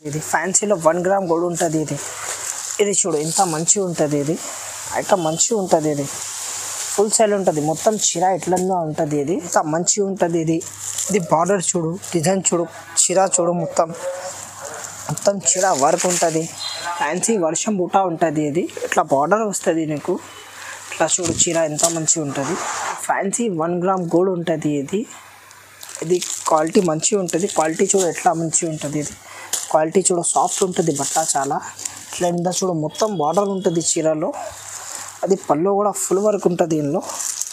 ఇది ఫ్యాన్సీలో 1 gram gold ఉంటుంది. ఇది చూడు ఎంత మంచిగా ఉంటుంది. ఇది ఐటమ్ మంచిగా ఉంటుంది. ఇది ఫుల్ సేల్ ఉంటుంది. మొత్తం చీర ఎట్లన్నా ఉంటుంది. ఇది ఎంత మంచిగా ఉంటుంది. ఇది బార్డర్ చూడు, డిజైన్ చూడు, చీర చూడు, మొత్తం చీర వర్క్ ఉంటుంది. ఫ్యాన్సీ వర్షం బూటా ఉంటుంది. ఇది ఇట్లా బార్డర్ వస్తుంది నీకు. ఇట్లా చూడు చీర ఎంత మంచిగా ఉంటుంది. ఫ్యాన్సీ 1 గ్రామ్ గోల్డ్ ఉంటుంది. ఇది క్వాలిటీ మంచిగా ఉంటుంది. క్వాలిటీ చూడు ఎట్లా మంచిగా ఉంటుంది. ఇది క్వాలిటీ చూడు సాఫ్ట్ ఉంటుంది. బట్ట చాలా ఇట్లా ఎంత చూడు మొత్తం బార్డర్ ఉంటుంది చీరలో. అది పళ్ళు కూడా ఫుల్ వర్క్ ఉంటుంది. దీనిలో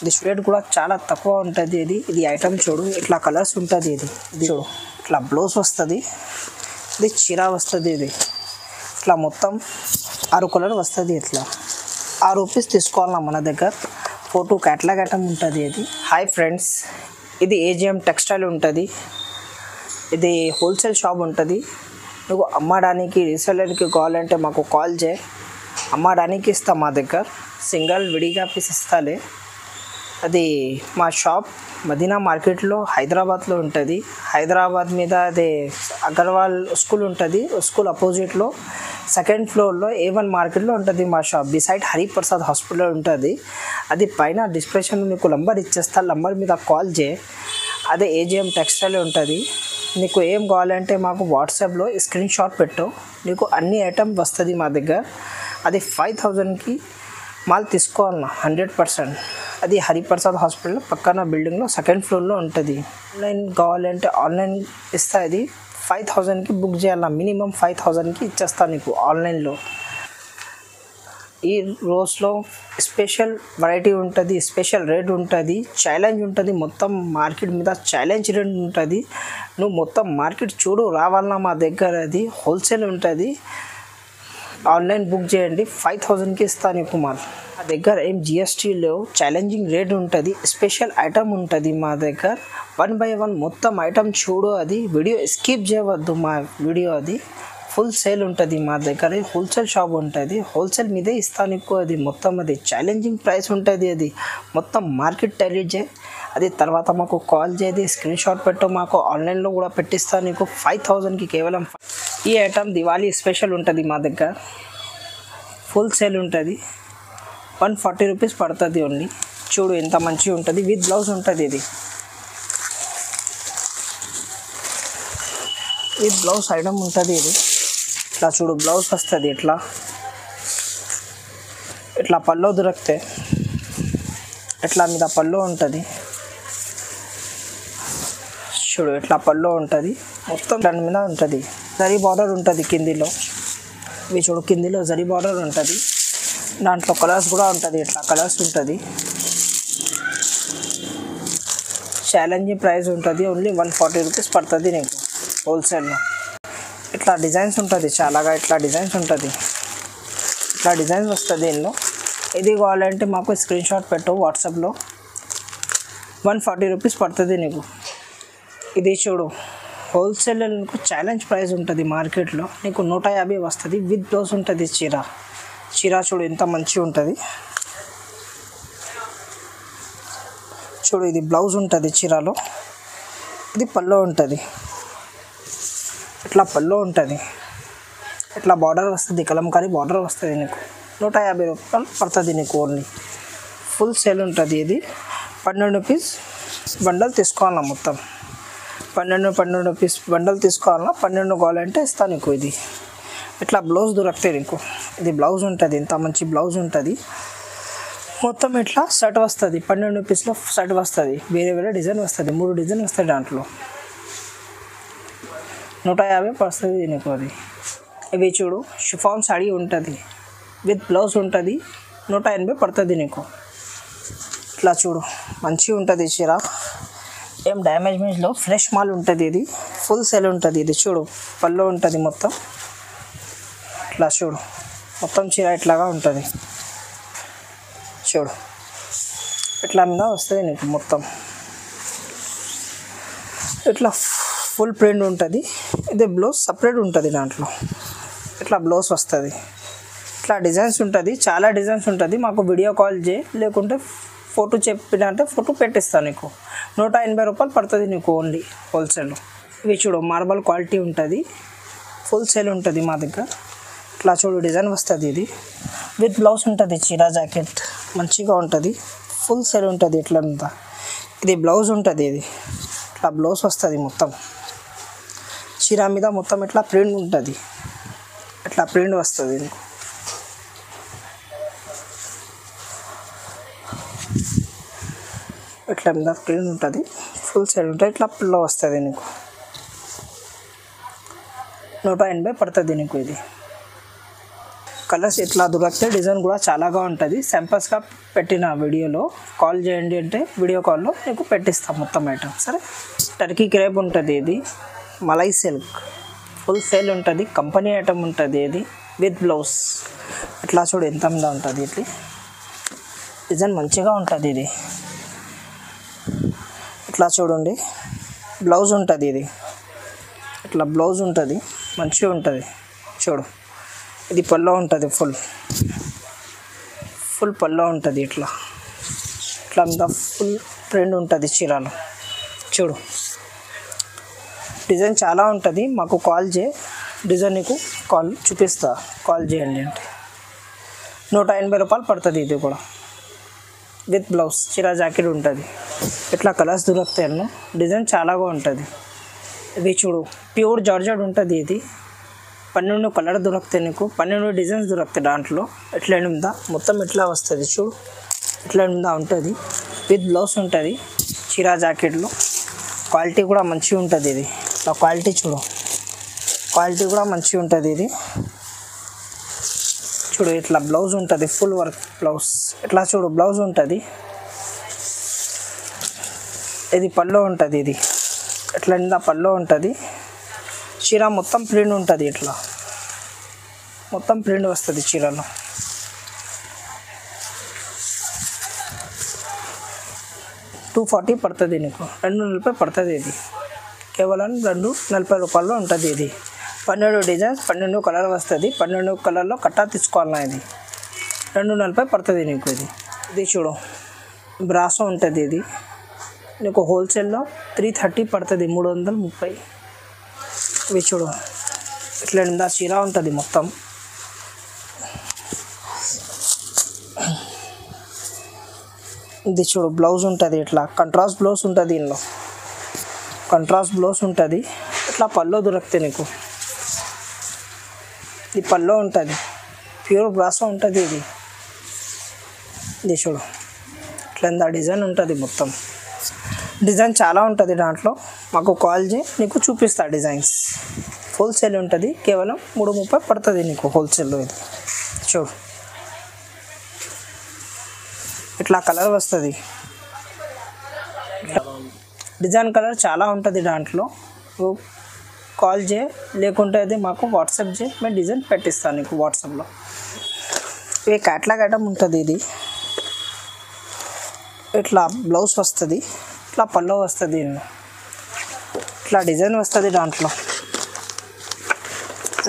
ఇది రేట్ కూడా చాలా తక్కువ ఉంటుంది. ఇది ఐటమ్ చూడు ఇట్లా కలర్స్ ఉంటుంది. ఇది చూడు ఇట్లా బ్లౌజ్ వస్తుంది. ఇది చీర వస్తుంది. ఇది ఇట్లా మొత్తం 6 కలర్ వస్తుంది. ఇట్లా 6 రూపీస్ తీసుకోవాలన్నా మన దగ్గర. ఫోటో క్యాటలాగ్ ఐటమ్ ఉంటుంది. ఇది హాయ్ ఫ్రెండ్స్, ఇది ఏజిఎం టెక్స్టైల్ ఉంటుంది. ఇది హోల్సేల్ షాప్ ఉంటుంది. నువ్వు అమ్మడానికి రీసెలర్కి కావాలంటే మాకు కాల్ చేయి, అమ్మడానికి ఇస్తా. మా దగ్గర సింగిల్ విడిగా పీస్ ఇస్తాలే. అది మా షాప్ మదీనా మార్కెట్లో హైదరాబాద్లో ఉంటుంది. హైదరాబాద్ మీద అదే అగర్వాల్ స్కూల్ ఉంటుంది. స్కూల్ అపోజిట్లో 2nd ఫ్లోర్లో A1 మార్కెట్లో ఉంటుంది మా షాప్. బిసైడ్ హరిప్రసాద్ హాస్పిటల్ ఉంటుంది. అది పైన డిస్క్రిప్షన్లో నీకు నంబర్ ఇచ్చేస్తా. నంబర్ మీద కాల్ చేయి. అదే ఏజిఎం టెక్స్టైల్ ఉంటుంది. నీకు ఏం కావాలంటే మాకు వాట్సాప్లో స్క్రీన్ షాట్ పెట్టు. నీకు అన్ని ఐటమ్ వస్తుంది మా దగ్గర. అది 5000కి మాల్ తీసుకోవాలన్నా 100%. అది హరిప్రసాద్ హాస్పిటల్ పక్కన బిల్డింగ్లో 2nd ఫ్లోర్లో ఉంటుంది. ఆన్లైన్ కావాలంటే ఆన్లైన్ ఇస్తా. ఇది 5000కి బుక్ చేయాలన్నా. మినిమం 5000కి ఇచ్చేస్తా నీకు ఆన్లైన్లో. ఈ రోజులో స్పెషల్ వెరైటీ ఉంటుంది, స్పెషల్ రేట్ ఉంటుంది, ఛాలెంజ్ ఉంటుంది. మొత్తం మార్కెట్ మీద ఛాలెంజ్ రేట్ ఉంటుంది. నువ్వు మొత్తం మార్కెట్ చూడు రావాలన్నా మా దగ్గర. అది హోల్సేల్ ఉంటుంది. ఆన్లైన్ బుక్ చేయండి. 5000కి ఇస్తా నీకు మాల్. మా దగ్గర ఏం జిఎస్టీ లేవు. ఛాలెంజింగ్ రేట్ ఉంటుంది. స్పెషల్ ఐటమ్ ఉంటుంది మా దగ్గర. 1 by 1 మొత్తం ఐటమ్ చూడు. అది వీడియో స్కిప్ చేయవద్దు. మా వీడియో అది ఫుల్ సేల్ ఉంటుంది మా దగ్గర. హోల్సేల్ షాప్ ఉంటుంది. హోల్సేల్ మీదే ఇస్తా నీకు. అది మొత్తం అది ఛాలెంజింగ్ ప్రైస్ ఉంటుంది. అది మొత్తం మార్కెట్ టెలీ చేయి. అది తర్వాత మాకు కాల్ చేయది, స్క్రీన్ షాట్ పెట్టు. మాకు ఆన్లైన్లో కూడా పెట్టిస్తా నీకు 5000కి కేవలం. ఈ ఐటమ్ దివాళీ స్పెషల్ ఉంటుంది మా దగ్గర. ఫుల్ సేల్ ఉంటుంది. 140 రూపీస్ పడుతుంది ఓన్లీ. చూడు ఎంత మంచిగా ఉంటుంది. విత్ బ్లౌజ్ ఉంటుంది. ఇది విత్ బ్లౌజ్ ఐటమ్ ఉంటుంది. ఇది ఇట్లా చూడు బ్లౌజ్ వస్తుంది. ఇట్లా పళ్ళు దొరికితే ఇట్లా మీద పళ్ళు ఉంటుంది. చూడు ఇట్లా పళ్ళు ఉంటుంది. మొత్తం దాని మీద ఉంటుంది. జరీ బార్డర్ ఉంటుంది కిందిలో. ఇవి చూడు కిందిలో జరీ బార్డర్ ఉంటుంది. దాంట్లో కలర్స్ కూడా ఉంటుంది. ఇట్లా కలర్స్ ఉంటుంది. ఛాలెంజింగ్ ప్రైస్ ఉంటుంది. ఓన్లీ 140 రూపీస్ పడుతుంది నీకు హోల్సేల్లో. ఇట్లా డిజైన్స్ ఉంటుంది చాలాగా. ఇట్లా డిజైన్స్ ఉంటుంది. ఇట్లా డిజైన్స్ వస్తుంది దీనిలో. ఇది కావాలంటే మాకు స్క్రీన్ షాట్ పెట్టు వాట్సాప్లో. 140 రూపీస్ పడుతుంది నీకు. ఇది చూడు హోల్సేల్ నీకు ఛాలెంజ్ ప్రైస్ ఉంటుంది మార్కెట్లో. నీకు 150 వస్తుంది. విత్ బ్లౌజ్ ఉంటుంది. చీర చూడు ఎంత మంచిగా ఉంటుంది. చూడు ఇది బ్లౌజ్ ఉంటుంది చీరలో. ఇది పళ్ళు ఉంటుంది. ఇట్లా పళ్ళు ఉంటుంది. ఇట్లా బార్డర్ వస్తుంది. కలంకారీ బార్డర్ వస్తుంది నీకు. 150 రూపాయలు పడుతుంది నీకు ఓన్లీ. ఫుల్ సేల్ ఉంటుంది. ఇది 12 రూపీస్ బండల్ తీసుకోవాలన్నా. మొత్తం 12 రూపీస్ బండల్ తీసుకోవాలన్నా. 12 కావాలంటే ఇస్తా నీకు. ఇది ఇట్లా బ్లౌజ్ దొరుకుతాయి నీకు. ఇది బ్లౌజ్ ఉంటుంది. ఇంత మంచి బ్లౌజ్ ఉంటుంది. మొత్తం ఇట్లా షర్ట్ వస్తుంది. 12 రూపీస్లో షర్ట్ వస్తుంది. వేరే డిజైన్ వస్తుంది. 3 డిజైన్ వస్తాయి దాంట్లో. 150 పడుతుంది నీకు. అది ఇవి చూడు షిఫాన్ సాడీ ఉంటుంది. విత్ బ్లౌజ్ ఉంటుంది. 180 పడుతుంది నీకు. ఇట్లా చూడు మంచిగా ఉంటుంది చీర. ఏం డ్యామేజ్లో ఫ్రెష్ మాల్ ఉంటుంది. ఇది ఫుల్ సేల్ ఉంటుంది. ఇది చూడు పళ్ళు ఉంటుంది మొత్తం. ఇట్లా చూడు మొత్తం చీర ఇట్లాగా ఉంటుంది. చూడు ఇట్లా మీద వస్తుంది నీకు. మొత్తం ఇట్లా ఫుల్ ప్రింట్ ఉంటుంది. ఇది బ్లౌజ్ సపరేట్ ఉంటుంది. దాంట్లో ఇట్లా బ్లౌజ్ వస్తుంది. ఇట్లా డిజైన్స్ ఉంటుంది. చాలా డిజైన్స్ ఉంటుంది. మాకు వీడియో కాల్ చేయి, లేకుంటే ఫోటో చెప్పినంటే ఫోటో పెట్టిస్తాను నీకు. 180 రూపాయలు పడుతుంది నీకు ఓన్లీ హోల్సేల్లో. ఇవి చూడు మార్బల్ క్వాలిటీ ఉంటుంది. ఫుల్ సేల్ ఉంటుంది మా దగ్గర. ఇట్లా చూడు డిజైన్ వస్తుంది, ఇది విత్ బ్లౌజ్ ఉంటుంది. చీరా జాకెట్ మంచిగా ఉంటుంది, ఫుల్ సేల్ ఉంటుంది. ఇట్లా అంతా ఇది బ్లౌజ్ ఉంటుంది, ఇది ఇట్లా బ్లౌజ్ వస్తుంది. మొత్తం చీర మీద మొత్తం ఇట్లా ప్రింట్ ఉంటుంది, ఇట్లా ప్రింట్ వస్తుంది. ఇట్లా మీద ప్రింట్ ఉంటుంది, ఫుల్ సైడ్ ఉంటుంది. ఇట్లా పిల్ల వస్తుంది నీకు. 180 పడుతుంది నీకు. ఇది కలర్స్ ఇట్లా దొరికితే డిజైన్ కూడా చాలాగా ఉంటుంది. సింపుల్స్గా పెట్టిన వీడియోలో కాల్ చేయండి అంటే వీడియో కాల్లో నీకు పెట్టిస్తాం మొత్తం ఐటమ్. సరే, టర్కీ క్రేప్ ఉంటుంది, ఇది మలై సిల్క్ ఫుల్ సేల్ ఉంటుంది. కంపెనీ ఐటమ్ ఉంటుంది, ఇది విత్ బ్లౌజ్. ఇట్లా చూడు ఎంత మీద ఉంటుంది. ఇట్లా డిజైన్ మంచిగా ఉంటుంది. ఇది ఇట్లా చూడండి బ్లౌజ్ ఉంటుంది, ఇది ఇట్లా బ్లౌజ్ ఉంటుంది, మంచిగా ఉంటుంది. చూడు ఇది పల్లో ఉంటుంది, ఫుల్ పల్లో ఉంటుంది. ఇట్లా ఇట్లా మీద ఫుల్ ప్రింట్ ఉంటుంది చీరలో. చూడు డిజైన్ చాలా ఉంటుంది. మాకు కాల్ చేయి, డిజైన్ నీకు కాల్ చూపిస్తా. కాల్ చేయండి అంటే 180 రూపాయలు పడుతుంది. ఇది కూడా విత్ బ్లౌజ్ చీరా జాకెట్ ఉంటుంది. ఇట్లా కలర్స్ దొరుకుతాయి, డిజైన్ చాలాగా ఉంటుంది. ఇది చూడు ప్యూర్ జార్జెట్ ఉంటుంది. ఇది 12 కలర్ దొరుకుతాయి నీకు, 12 డిజైన్స్ దొరుకుతాయి దాంట్లో. ఇట్లా మీద మొత్తం ఇట్లా వస్తుంది. చూడు ఇట్లా మీద ఉంటుంది, విత్ బ్లౌజ్ ఉంటుంది చీరా జాకెట్లో. క్వాలిటీ కూడా మంచిగా ఉంటుంది. ఇది ఇట్లా క్వాలిటీ చూడు, క్వాలిటీ కూడా మంచిగా ఉంటుంది. ఇది చూడు ఇట్లా బ్లౌజ్ ఉంటుంది, ఫుల్ వర్క్ బ్లౌజ్. ఇట్లా చూడు బ్లౌజ్ ఉంటుంది, ఇది పల్లో ఉంటుంది. ఇది ఇట్లా మీద పల్లో ఉంటుంది. చీర మొత్తం ప్రింట్ ఉంటుంది, ఇట్లా మొత్తం ప్రింట్ వస్తుంది చీరలో. $240 పడుతుంది నీకు, 240 పడుతుంది. ఇది కేవలం 240 రూపాయల్లో ఉంటుంది. ఇది 12 డిజైన్స్, 12 కలర్ వస్తుంది. 12 కలర్లో కట్టా తీసుకోవాలన్నా. ఇది 240 పడుతుంది నీకు. ఇది చూడు బ్రాసో ఉంటుంది. ఇది నీకు హోల్సేల్లో 330 పడుతుంది, 330. ఇవి చూడు ఇట్లా నిండా చీర ఉంటుంది మొత్తం. ఇది చూడు బ్లౌజ్ ఉంటుంది, ఇట్లా కంట్రాస్ట్ బ్లౌజ్ ఉంటుంది. దీనిలో కంట్రాస్ట్ బ్లౌజ్ ఉంటుంది. ఇట్లా పల్లో దొరుకుతాయి నీకు. ఇది పల్లో ఉంటుంది, ప్యూర్ బ్రాసో ఉంటుంది. ఇది చూడు ఇట్లా డిజైన్ ఉంటుంది మొత్తం. డిజైన్ చాలా ఉంటుంది దాంట్లో. మాకు కాల్ చేయి, నీకు చూపిస్తా డిజైన్స్. హోల్సేల్ ఉంటుంది, కేవలం 330 పడుతుంది నీకు హోల్సేల్లో. ఇది చూడు ఇట్లా కలర్ వస్తుంది. డిజైన్ కలర్ చాలా ఉంటుంది దాంట్లో. కాల్ చేయి, లేకుంటే అది మాకు వాట్సాప్ చేయి, మేము డిజైన్ పెట్టిస్తాను నీకు వాట్సాప్లో. ఇది క్యాట్లాగ్ ఐటమ్ ఉంటుంది. ఇది ఇట్లా బ్లౌజ్ వస్తుంది, ఇట్లా పల్లో వస్తుంది. ఇట్లా డిజైన్ వస్తుంది దాంట్లో.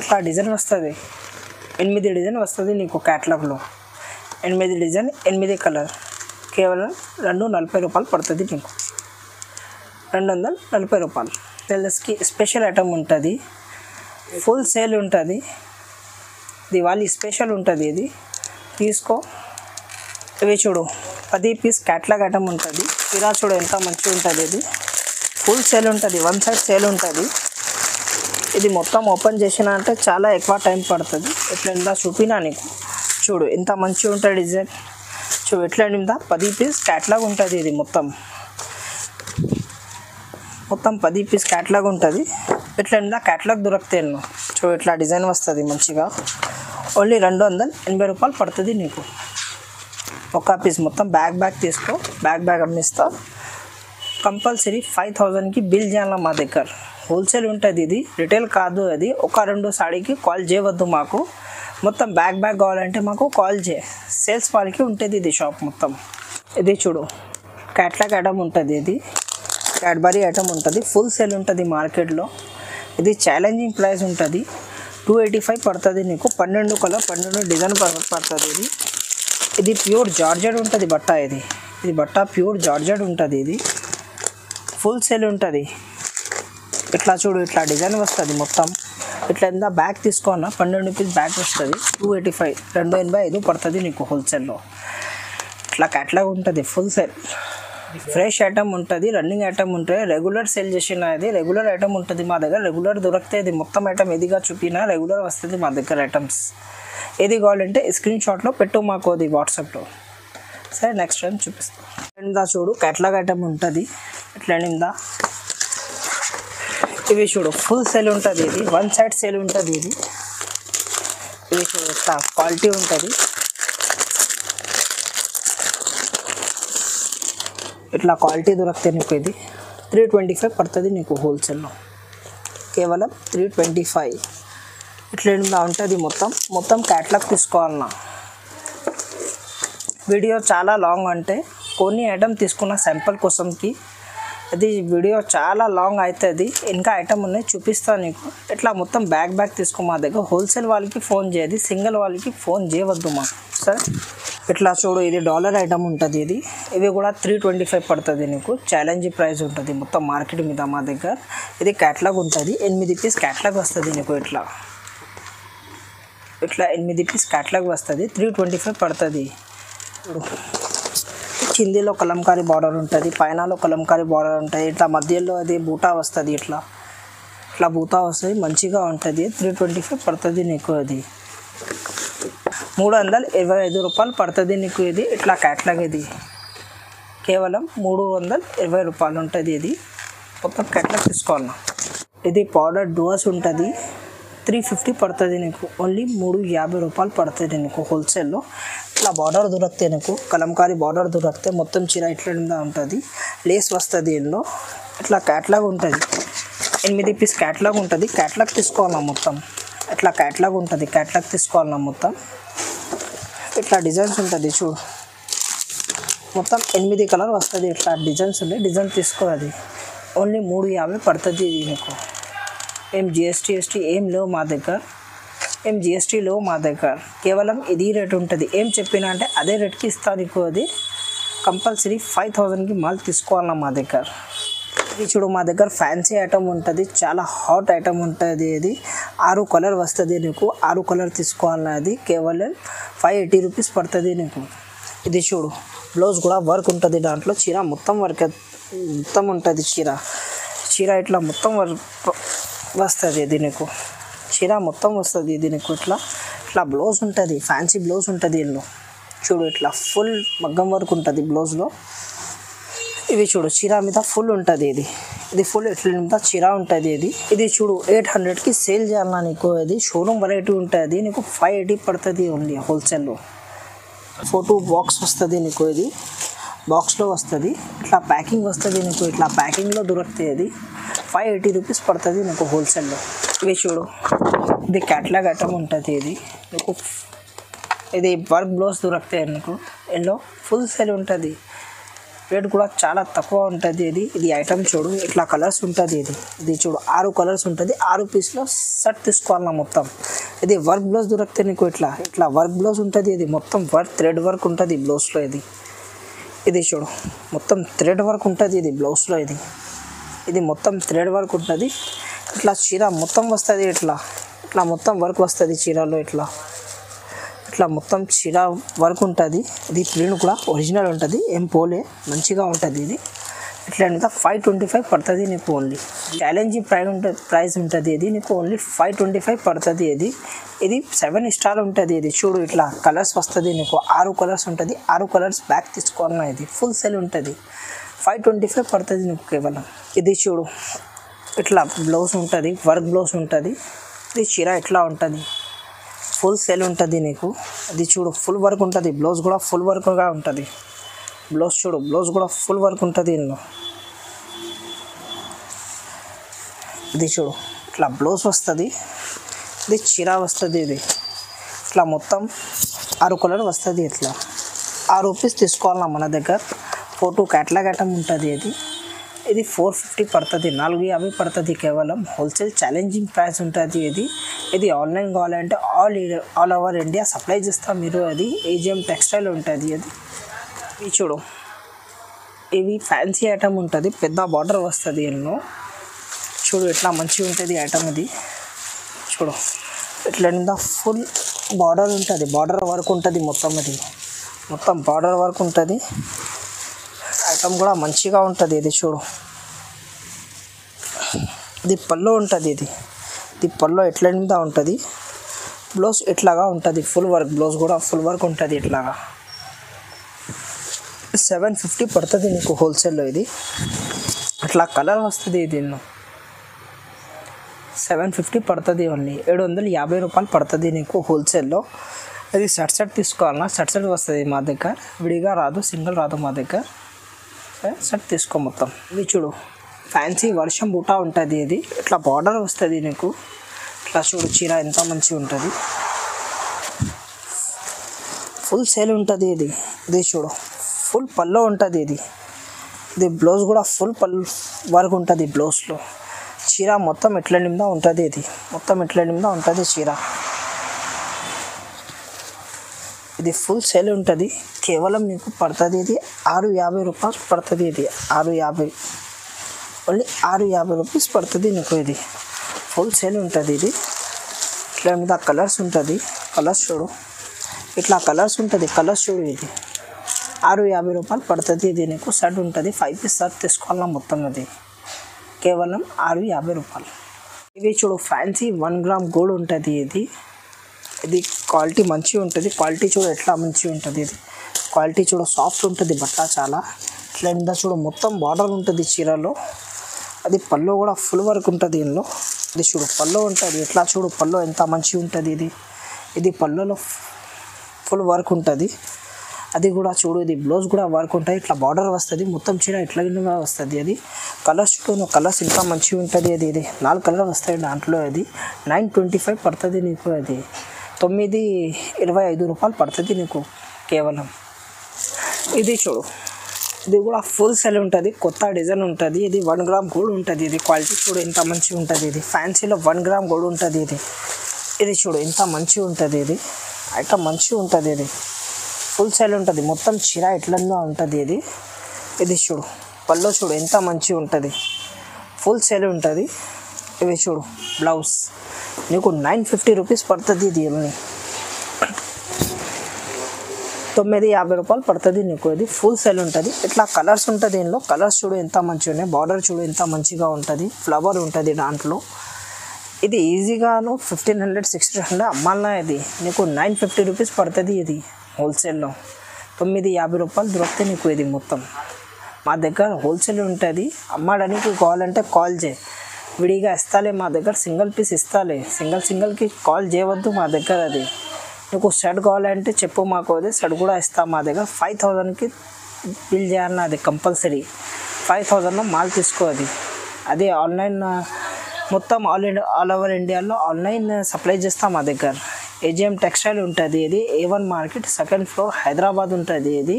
ఇట్లా డిజైన్ వస్తుంది, 8 డిజైన్ వస్తుంది నీకు క్యాట్లాగ్లో. 8 డిజైన్, 8 కలర్. కేవలం 240 రూపాయలు పడుతుంది నీకు, 240 రూపాయలు. సెల్లర్స్కి స్పెషల్ ఐటమ్ ఉంటుంది, ఫుల్ సేల్ ఉంటుంది. దివాళీ స్పెషల్ ఉంటుంది. ఇది తీసుకో. ఇవి చూడు 10 పీస్ క్యాట్లాగ్ ఐటమ్ ఉంటుంది. ఇలా చూడు ఎంత మంచిగా ఉంటుంది. ఇది ఫుల్ సేల్ ఉంటుంది, 1 సైడ్ సేల్ ఉంటుంది. ఇది మొత్తం ఓపెన్ చేసిన అంటే చాలా ఎక్కువ టైం పడుతుంది. ఎట్లా ఇందా చూపినా నీకు. చూడు ఎంత మంచిగా ఉంటుంది డిజైన్. చూడు ఎట్లా ఇందా 10 పీస్ క్యాట్లాగ్ ఉంటుంది. ఇది మొత్తం 10 పీస్ క్యాట్లాగ్ ఉంటుంది. ఎట్లా ఇందా క్యాట్లాగ్ దొరుకుతాయి ఎన్నో. చూడు ఇట్లా డిజైన్ వస్తుంది మంచిగా. ఓన్లీ 280 రూపాయలు పడుతుంది నీకు ఒక పీస్. మొత్తం బ్యాగ్ తీసుకో, బ్యాగ్ అమ్మిస్తా. కంపల్సరీ 5000కి బిల్ చేయాలి మా దగ్గర. హోల్సేల్ ఉంటుంది, ఇది రిటైల్ కాదు. అది 1-2 సాడీకి కాల్ చేయవద్దు మాకు. మొత్తం బ్యాగ్ కావాలంటే మాకు కాల్ చేయి. సేల్స్ వాళ్ళకి ఉంటుంది ఇది షాప్ మొత్తం. ఇది చూడు క్యాట్లాగ్ ఐటమ్ ఉంటుంది. ఇది క్యాడ్బరీ ఐటమ్ ఉంటుంది, ఫుల్ సేల్ ఉంటుంది మార్కెట్లో. ఇది ఛాలెంజింగ్ ప్రైస్ ఉంటుంది. 285 పడుతుంది నీకు. 12 కలర్, 12 డిజైన్ పడుతుంది. ఇది ప్యూర్ జార్జెట్ ఉంటుంది బట్ట. ఇది బట్ట ప్యూర్ జార్జెట్ ఉంటుంది. ఇది ఫుల్ సేల్ ఉంటుంది. ఇట్లా చూడు ఇట్లా డిజైన్ వస్తుంది మొత్తం. ఇట్లా ఎంత బ్యాగ్ తీసుకోవాలన్నా 12 రూపీస్ బ్యాగ్ వస్తుంది, 285 285 పడుతుంది నీకు హోల్సేల్లో. ఇట్లా క్యాట్లాగ్ ఉంటుంది, ఫుల్ సేల్ ఫ్రెష్ ఐటమ్ ఉంటుంది, రన్నింగ్ ఐటమ్ ఉంటుంది, రెగ్యులర్ సేల్ చేసిన ఇది రెగ్యులర్ ఐటమ్ ఉంటుంది మా దగ్గర. రెగ్యులర్ దొరికితే ఇది మొత్తం ఐటమ్ ఏదిగా చూపినా రెగ్యులర్ వస్తుంది మా దగ్గర ఐటమ్స్. ఏది కావాలంటే స్క్రీన్ షాట్లో పెట్టు మాకు అది వాట్సాప్లో. సరే నెక్స్ట్ టైం చూపిస్తాం. ఇట్లా చూడు క్యాట్లాగ్ ఐటమ్ ఉంటుంది, ఇట్లా ఇవి చూడు ఫుల్ సేల్ ఉంటుంది, ఇది వన్ సైడ్ సేల్ ఉంటుంది. ఇది చూడు ఇట్లా క్వాలిటీ ఉంటుంది, ఇట్లా క్వాలిటీ దొరికితే నీకు ఇది 325 పడుతుంది నీకు హోల్సేల్లో, కేవలం 325. ఇట్లా ఉంటుంది మొత్తం క్యాట్లాగ్ తీసుకోవాలన్నా. వీడియో చాలా లాంగ్ అంటే కొన్ని ఐటమ్ తీసుకున్న శాంపుల్ కోసంకి, అది వీడియో చాలా లాంగ్ అవుతుంది, ఇంకా ఐటమ్ ఉన్నాయి చూపిస్తాను నీకు. ఇట్లా మొత్తం బ్యాగ్ తీసుకో మా దగ్గర. హోల్సేల్ వాళ్ళకి ఫోన్ చేయదు, సింగిల్ వాళ్ళకి ఫోన్ చేయవద్దు మా. సరే ఇట్లా చూడు ఇది డాలర్ ఐటమ్ ఉంటుంది, ఇవి కూడా 325 పడుతుంది నీకు. ఛాలెంజ్ ప్రైస్ ఉంటుంది మొత్తం మార్కెట్ మీద మా దగ్గర. ఇది క్యాట్లాగ్ ఉంటుంది, 8 పీస్ క్యాట్లాగ్ వస్తుంది నీకు. ఇట్లా 8 పీస్ క్యాట్లాగ్ వస్తుంది, 325 పడుతుంది. కిందిలో కలంకారీ బార్డర్ ఉంటుంది, పైనలో కలంకారీ బార్డర్ ఉంటుంది, ఇట్లా మధ్యలో అది బూటా వస్తుంది, ఇట్లా బూటా వస్తుంది, మంచిగా ఉంటుంది. 325 పడుతుంది నీకు. అది 325 రూపాయలు పడుతుంది నీకు. ఇది ఇట్లా క్యాట్లాగ్, ఇది కేవలం 320 రూపాయలు ఉంటుంది. ఇది మొత్తం క్యాట్లాగ్ తీసుకోవాలన్నా. ఇది పౌడర్ డోస్ ఉంటుంది, 350 పడుతుంది నీకు. ఓన్లీ 350 రూపాయలు పడుతుంది నీకు హోల్సేల్లో. ఇట్లా బార్డర్ దొరికితే నీకు కలంకారీ బార్డర్ దొరికితే మొత్తం చీర ఇట్లా ఉంటుంది, లేస్ వస్తుంది ఇందులో. ఇట్లా క్యాట్లాగ్ ఉంటుంది, 8 పీస్ క్యాట్లాగ్ ఉంటుంది. క్యాట్లాగ్ తీసుకోవాలన్నా మొత్తం. ఇట్లా క్యాట్లాగ్ ఉంటుంది, క్యాట్లాగ్ తీసుకోవాలన్నా మొత్తం. ఇట్లా డిజైన్స్ ఉంటుంది చూడు, మొత్తం 8 కలర్ వస్తుంది. ఇట్లా డిజైన్స్ ఉన్నాయి, డిజైన్ తీసుకోవాలి. ఓన్లీ 350 పడుతుంది ఇది నీకు. ఏం జిఎస్టీ ఏం లేవు మా దగ్గర, ఏం జిఎస్టీ లేవు మా దగ్గర. కేవలం ఇది రేట్ ఉంటుంది, ఏం చెప్పినా అంటే అదే రేట్కి ఇస్తా నీకు. అది కంపల్సరీ 5000కి మాల్ తీసుకోవాలన్నా మా దగ్గర. ఇది చూడు మా దగ్గర ఫ్యాన్సీ ఐటమ్ ఉంటుంది, చాలా హాట్ ఐటమ్ ఉంటుంది. ఇది 6 కలర్ వస్తుంది నీకు, 6 కలర్ తీసుకోవాలన్నా. అది కేవలం 580 రూపీస్ పడుతుంది నీకు. ఇది చూడు బ్లౌజ్ కూడా వర్క్ ఉంటుంది, దాంట్లో చీర మొత్తం వర్క్ మొత్తం ఉంటుంది. చీర ఇట్లా మొత్తం వర్క్ వస్తుంది ఇది నీకు, చీర మొత్తం వస్తుంది ఇది నీకు. ఇట్లా బ్లౌజ్ ఉంటుంది, ఫ్యాన్సీ బ్లౌజ్ ఉంటుంది ఇందులో. చూడు ఇట్లా ఫుల్ మగ్గం వర్క్ ఉంటుంది బ్లౌజ్లో. ఇవి చూడు చీర మీద ఫుల్ ఉంటుంది, ఇది ఫుల్ ఇట్లా మీద చీర ఉంటుంది. ఇది చూడు 800కి సేల్ చేయాలన్నా నీకు. అది షోరూమ్ వెరైటీ ఉంటుంది నీకు, 580 పడుతుంది ఓన్లీ హోల్సేల్లో. 4 బాక్స్ వస్తుంది నీకు, ఇది బాక్స్లో వస్తుంది. ఇట్లా ప్యాకింగ్ వస్తుంది నీకు, ఇట్లా ప్యాకింగ్లో దొరుకుతాయి. అది 580 రూపీస్ పడుతుంది నీకు హోల్సేల్లో. ఇవి చూడు ఇది క్యాట్లాగ్ ఐటమ్ ఉంటుంది, ఇది నీకు. ఇది వర్క్ బ్లౌజ్ దొరుకుతాయి నీకు, ఎల్లో ఫుల్ సేల్ ఉంటుంది. రేట్ కూడా చాలా తక్కువ ఉంటుంది. ఇది ఐటమ్ చూడు ఇట్లా కలర్స్ ఉంటుంది. ఇది చూడు 6 కలర్స్ ఉంటుంది, 6 పీస్లో సెట్ తీసుకోవాలన్నా మొత్తం. ఇది వర్క్ బ్లౌజ్ దొరికితే నీకు ఇట్లా వర్క్ బ్లౌజ్ ఉంటుంది. ఇది మొత్తం వర్క్ థ్రెడ్ వర్క్ ఉంటుంది బ్లౌజ్లో. ఇది చూడు మొత్తం థ్రెడ్ వర్క్ ఉంటుంది ఇది బ్లౌజ్లో. ఇది మొత్తం థ్రెడ్ వర్క్ ఉంటుంది. ఇట్లా చీర మొత్తం వస్తుంది, ఇట్లా మొత్తం వర్క్ వస్తుంది చీరలో. ఇట్లా మొత్తం చీర వర్క్ ఉంటుంది. ఇది ప్రింట్ కూడా ఒరిజినల్ ఉంటుంది, ఏం పోలే, మంచిగా ఉంటుంది. ఇది ఇట్లా 525 పడుతుంది నీకు ఓన్లీ. ఛాలెంజింగ్ ప్రైస్ ఉంటుంది. ఇది నీకు ఓన్లీ 525 పడుతుంది. ఇది 7 స్టార్ ఉంటుంది. ఇది చూడు ఇట్లా కలర్స్ వస్తుంది నీకు, 6 కలర్స్ ఉంటుంది. 6 కలర్స్ బ్యాక్ తీసుకోవాలన్నా. ఇది ఫుల్ సేల్ ఉంటుంది, 525 పడుతుంది నీకు కేవలం. ఇది చూడు ఇట్లా బ్లౌజ్ ఉంటుంది, వర్క్ బ్లౌజ్ ఉంటుంది. ఇది చీర ఇట్లా ఉంటుంది, ఫుల్ సేల్ ఉంటుంది నీకు. ఇది చూడు ఫుల్ వర్క్ ఉంటుంది, బ్లౌజ్ కూడా ఫుల్ వర్క్గా ఉంటుంది. బ్లౌజ్ చూడు బ్లౌజ్ కూడా ఫుల్ వర్క్ ఉంటుంది ఇందులో. ఇది చూడు ఇట్లా బ్లౌజ్ వస్తుంది, ఇది చీర వస్తుంది. ఇది ఇట్లా మొత్తం 6 కలర్ వస్తుంది. ఇట్లా 6 రూపీస్ తీసుకోవాలన్నా మన దగ్గర. 4 క్యాట్లాగ్ ఐటమ్ ఉంటుంది. ఇది 450 పడుతుంది, 450 పడుతుంది కేవలం. హోల్సేల్ ఛాలెంజింగ్ ప్రైస్ ఉంటుంది. ఇది ఆన్లైన్ కావాలంటే ఆల్ ఓవర్ ఇండియా సప్లై చేస్తాం మీరు. అది ఏజిఎం టెక్స్టైల్ ఉంటుంది. ఇది చూడు ఇవి ఫ్యాన్సీ ఐటమ్ ఉంటుంది, పెద్ద బార్డర్ వస్తుంది ఎన్నో. చూడు ఎట్లా మంచిగా ఉంటుంది ఐటమ్. ఇది చూడు ఇట్లా నిండా ఫుల్ బార్డర్ ఉంటుంది, బార్డర్ వర్క్ ఉంటుంది మొత్తం. ఇది మొత్తం బార్డర్ వర్క్ ఉంటుంది. ఐటమ్ కూడా మంచిగా ఉంటుంది. ఇది చూడు ఇది పళ్ళు ఉంటుంది. ఇది పళ్ళు ఎట్లా నిండా ఉంటుంది. బ్లౌజ్ ఇట్లాగా ఉంటుంది, ఫుల్ వర్క్. బ్లౌజ్ కూడా ఫుల్ వర్క్ ఉంటుంది ఇట్లాగా. 750 పడుతుంది నీకు హోల్సేల్లో. ఇది అట్లా కలర్ వస్తుంది. దీన్ని 750 పడుతుంది. ఓన్లీ 750 రూపాయలు పడుతుంది నీకు హోల్సేల్లో. ఇది సెట్ తీసుకోవాలన్నా సెట్ వస్తుంది మా దగ్గర. విడిగా రాదు, సింగిల్ రాదు మా దగ్గర. సెట్ తీసుకో మొత్తం. ఇది చూడు ఫ్యాన్సీ వర్షం బూటా ఉంటుంది. ఇది ఇట్లా బార్డర్ వస్తుంది నీకు. ఇట్లా చూడు చీర ఎంత మంచిగా ఉంటుంది. ఫుల్ సేల్ ఉంటుంది. ఇది చూడు ఫుల్ పళ్ళు ఉంటుంది. ఇది బ్లౌజ్ కూడా ఫుల్ పళ్ళు వర్క్ ఉంటుంది బ్లౌజ్లో. చీర మొత్తం ఎట్ల నిండా ఉంటుంది. ఇది మొత్తం ఎట్ల నిండా ఉంటుంది చీర. ఇది ఫుల్ సేల్ ఉంటుంది. కేవలం నీకు పడుతుంది ఇది 650 రూపాయలు పడుతుంది. ఇది 650, ఓన్లీ 650 రూపీస్ పడుతుంది నీకు. ఇది ఫుల్ సేల్ ఉంటుంది. ఇది ఇట్లా మీద కలర్స్ ఉంటుంది. కలర్స్ చూడు ఇట్లా కలర్స్ ఉంటుంది. కలర్స్ చూడు ఇది 650 రూపాయలు పడుతుంది. ఇది నీకు సెట్ ఉంటుంది. 5 పీస్ సెట్ తీసుకోవాలన్నా మొత్తం. అది కేవలం 650 రూపాయలు. ఇవి చూడు ఫ్యాన్సీ 1 గ్రామ్ గోల్డ్ ఉంటుంది. ఇది క్వాలిటీ మంచిగా ఉంటుంది. క్వాలిటీ చూడు ఎట్లా మంచిగా ఉంటుంది. ఇది క్వాలిటీ చూడు సాఫ్ట్ ఉంటుంది బట్ట చాలా. ఇట్లా నిండా చూడు మొత్తం బార్డర్ ఉంటుంది చీరలో. అది పళ్ళు కూడా ఫుల్ వర్క్ ఉంటుంది దీనిలో. ఇది చూడు పళ్ళు ఉంటుంది. ఎట్లా చూడు పళ్ళు ఎంత మంచిగా ఉంటుంది. ఇది పళ్ళులో ఫుల్ వర్క్ ఉంటుంది. అది కూడా చూడు ఇది బ్లౌజ్ కూడా వర్క్ ఉంటుంది. ఇట్లా బార్డర్ వస్తుంది మొత్తం చీర ఇట్లా వస్తుంది. అది కలర్స్ చూడు కలర్స్ ఇంకా మంచిగా ఉంటుంది. ఇది 4 కలర్ వస్తాయి దాంట్లో. అది 925 పడుతుంది నీకు. అది 925 రూపాయలు పడుతుంది నీకు కేవలం. ఇది చూడు ఇది కూడా ఫుల్ సెల్ ఉంటుంది. కొత్త డిజైన్ ఉంటుంది. ఇది 1 గ్రామ్ గోల్డ్ ఉంటుంది. ఇది క్వాలిటీ చూడు ఎంత మంచిగా ఉంటుంది. ఇది ఫ్యాన్సీలో 1 గ్రామ్ గోల్డ్ ఉంటుంది. ఇది చూడు ఎంత మంచిగా ఉంటుంది. ఇది ఐటమ్ మంచిగా ఉంటుంది. ఇది ఫుల్ సెల్ ఉంటుంది. మొత్తం చీర ఎట్లన్నా ఉంటుంది. ఇది చూడు పళ్ళు చూడు ఎంత మంచిగా ఉంటుంది. ఫుల్ సేల్ ఉంటుంది. ఇవి చూడు బ్లౌజ్ నీకు 950 రూపీస్ పడుతుంది. ఇది 950 రూపాయలు పడుతుంది నీకు. ఇది ఫుల్ సేల్ ఉంటుంది. ఇట్లా కలర్స్ ఉంటుంది దీనిలో. కలర్స్ చూడు ఎంత మంచిగా ఉన్నాయి. బార్డర్ చూడు ఎంత మంచిగా ఉంటుంది. ఫ్లవర్ ఉంటుంది దాంట్లో. ఇది ఈజీగాను 1500 1600 అమ్మాలన్నా. ఇది నీకు 950 రూపీస్ పడుతుంది. ఇది హోల్సేల్లో 950 రూపాయలు దొరుకుతాయి నీకు. ఇది మొత్తం మా దగ్గర హోల్సేల్ ఉంటుంది. అమ్మడానికి కావాలంటే కాల్ చేయి, విడిగా ఇస్తాలే మా దగ్గర. సింగిల్ పీస్ ఇస్తాలే. సింగిల్కి కాల్ చేయవద్దు మా దగ్గర. అది నీకు షర్ట్ కావాలంటే చెప్పు మాకు. అది షర్ట్ కూడా ఇస్తాం మా దగ్గర. 5000కి బిల్ చేయాలన్నా. అది కంపల్సరీ 5000లో మాల్ తీసుకో. అది ఆన్లైన్ మొత్తం ఆల్ ఓవర్ ఇండియాలో ఆన్లైన్ సప్లై చేస్తాం మా దగ్గర. ఏజిఎం టెక్స్టైల్ ఉంటుంది. ఇది A1 market 2nd floor Hyderabad ఉంటుంది. ఇది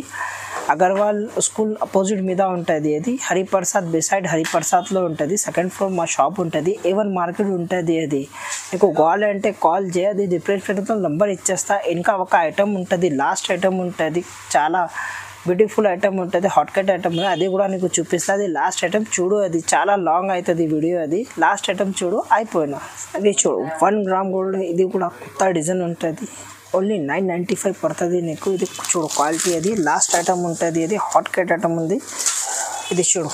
అగర్వాల్ స్కూల్ అపోజిట్ మీద ఉంటుంది. ఇది హరిప్రసాద్ బిసైడ్ హరిప్రసాద్లో ఉంటుంది. 2nd ఫ్లోర్ మా షాప్ ఉంటుంది. A1 మార్కెట్ ఉంటుంది. అది నీకు కావాలంటే కాల్ చేయి. అది డిఫరెంట్ నెంబర్ ఇచ్చేస్తా. ఇంకా ఒక ఐటమ్ ఉంటుంది, లాస్ట్ ఐటమ్ ఉంటుంది. చాలా బ్యూటిఫుల్ ఐటమ్ ఉంటుంది. Hot cut item. అది కూడా నీకు చూపిస్తుంది. లాస్ట్ ఐటమ్ చూడు. అది చాలా లాంగ్ అవుతుంది వీడియో. అది లాస్ట్ ఐటమ్ చూడు అయిపోయినా. అది చూడు 1 గ్రామ్ గోల్డ్. ఇది కూడా కొత్త డిజైన్ ఉంటుంది. ఓన్లీ 995 పడుతుంది నీకు. ఇది చూడు క్వాలిటీ. అది లాస్ట్ ఐటమ్ ఉంటుంది. ఇది హాట్ కట్ ఐటమ్ ఉంది. ఇది చూడు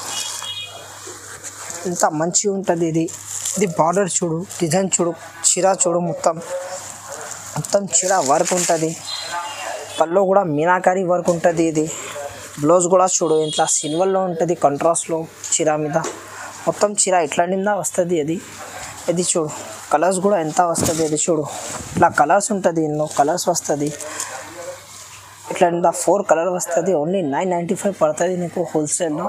ఎంత మంచిగా ఉంటుంది. ఇది బార్డర్ చూడు, డిజైన్ చూడు, చీర చూడు మొత్తం చీర వర్క్ ఉంటుంది. పళ్ళు కూడా మీనాకారి వర్క్ ఉంటుంది. ఇది బ్లౌజ్ కూడా చూడు ఇట్లా సిల్వర్లో ఉంటుంది. కాంట్రాస్ట్లో చీర మీద మొత్తం చీర ఇట్లా నిండా వస్తుంది. ఇది చూడు కలర్స్ కూడా ఎంత వస్తుంది. ఇది చూడు ఇట్లా కలర్స్ ఉంటుంది. ఎన్నో కలర్స్ వస్తుంది. ఇట్లా నిండా 4 కలర్ వస్తుంది. ఓన్లీ 995 పడుతుంది నీకు హోల్సేల్లో.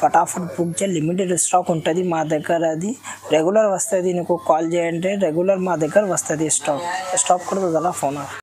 ఫటాఫట్ బుక్ చేయ. లిమిటెడ్ స్టాక్ ఉంటుంది మా దగ్గర. అది రెగ్యులర్ వస్తుంది. నీకు కాల్ చేయంటే రెగ్యులర్ మా దగ్గర వస్తుంది. స్టాక్ కూడా ఫోన్.